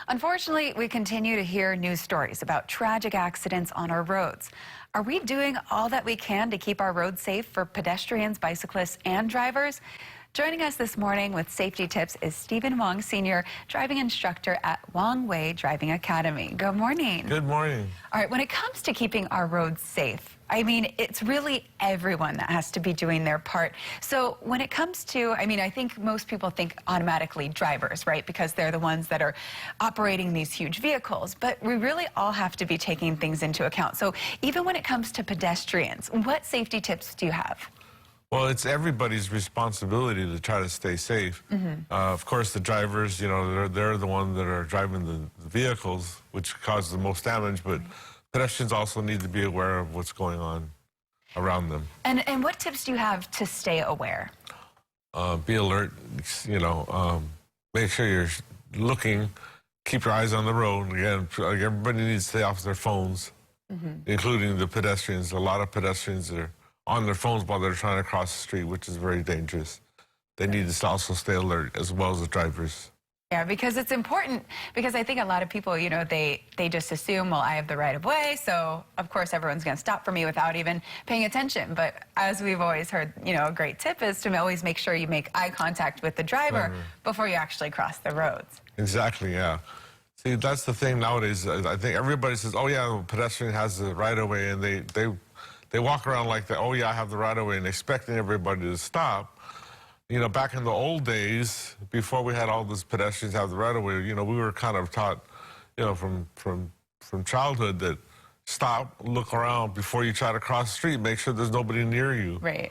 Unfortunately, we continue to hear news stories about tragic accidents on our roads. Are we doing all that we can to keep our roads safe for pedestrians, bicyclists, and drivers? Joining us this morning with safety tips is Stephen Wong, Senior Driving Instructor at Wong Way Driving Academy. Good morning. Good morning. All right, when it comes to keeping our roads safe, I mean, it's really everyone that has to be doing their part. So when it comes to, I think most people think automatically drivers, right? Because they're the ones that are operating these huge vehicles. But we really all have to be taking things into account. So even when it comes to pedestrians, what safety tips do you have? Well, it's everybody's responsibility to try to stay safe. Of course, the drivers, they're the ones that are driving the vehicles, which cause the most damage, but pedestrians also need to be aware of what's going on around them. And what tips do you have to stay aware? Be alert, make sure you're looking, keep your eyes on the road. Again, everybody needs to stay off their phones, including the pedestrians. A lot of pedestrians are on their phones while they're trying to cross the street, which is very dangerous. They need to also stay alert, as well as the drivers. Yeah, because it's important, because I think a lot of people, they just assume, well, I have the right of way, so of course everyone's going to stop for me without even paying attention. But as we've always heard, a great tip is to always make sure you make eye contact with the driver before you actually cross the roads. Exactly, yeah. See, that's the thing nowadays. I think everybody says, oh yeah, the pedestrian has the right of way, and they walk around like that, oh yeah, I have the right of way, and expecting everybody to stop. Back in the old days, before we had all these pedestrians have the right of way, we were kind of taught, from childhood that stop, look around before you try to cross the street, make sure there's nobody near you. Right.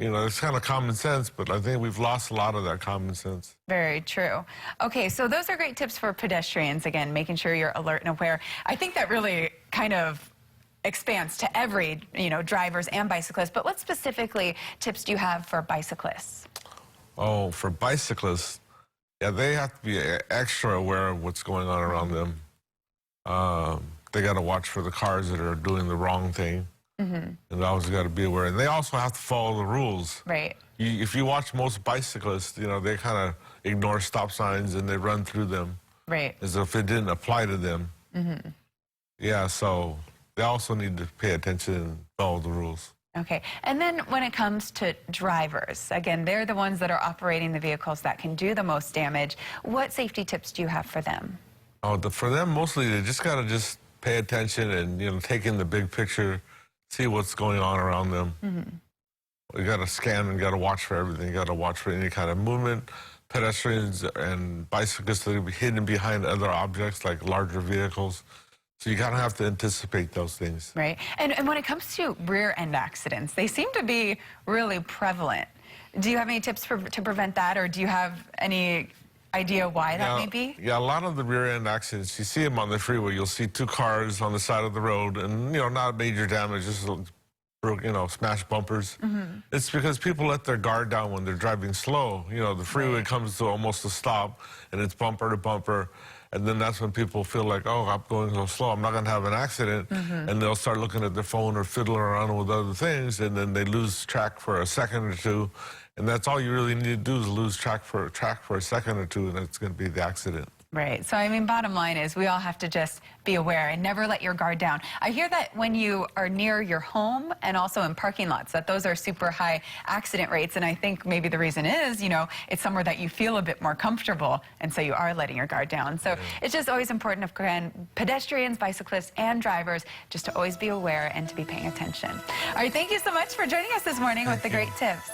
It's kind of common sense, but I think we've lost a lot of that common sense. Very true. Okay, so those are great tips for pedestrians, again, making sure you're alert and aware. I think that really kind of expands to every, drivers and bicyclists, but what specifically tips do you have for bicyclists? Oh, for bicyclists, yeah, they have to be extra aware of what's going on around them. They got to watch for the cars that are doing the wrong thing, and they always got to be aware. And they also have to follow the rules. Right. If you watch most bicyclists, they kind of ignore stop signs and they run through them. Right. As if it didn't apply to them. Yeah, so they also need to pay attention and follow the rules. Okay, and then when it comes to drivers, again, they're the ones that are operating the vehicles that can do the most damage. What safety tips do you have for them? Oh, for them, mostly, they just got to pay attention and, take in the big picture, see what's going on around them. You got to scan and got to watch for everything. You got to watch for any kind of movement. Pedestrians and bicyclists that will be hidden behind other objects like larger vehicles. So you kind of have to anticipate those things. Right. And when it comes to rear-end accidents, they seem to be really prevalent. Do you have any tips to prevent that, or do you have any idea why that may be? Yeah, a lot of the rear-end accidents, you see them on the freeway. You'll see two cars on the side of the road and, not major damage, just, smashed bumpers. It's because people let their guard down when they're driving slow. The freeway comes to almost a stop, and it's bumper to bumper. And then that's when people feel like, oh, I'm going so slow, I'm not going to have an accident. And they'll start looking at their phone or fiddling around with other things, and then they lose track for a second or two. And that's all you really need to do is lose track for a second or two, and it's going to be the accident. Right. So, bottom line is we all have to just be aware and never let your guard down. I hear that when you are near your home and also in parking lots, that those are super high accident rates. And I think maybe the reason is, it's somewhere that you feel a bit more comfortable, and so you are letting your guard down. So it's just always important for pedestrians, bicyclists, and drivers just to always be aware and to be paying attention. All right. Thank you so much for joining us this morning with the great tips.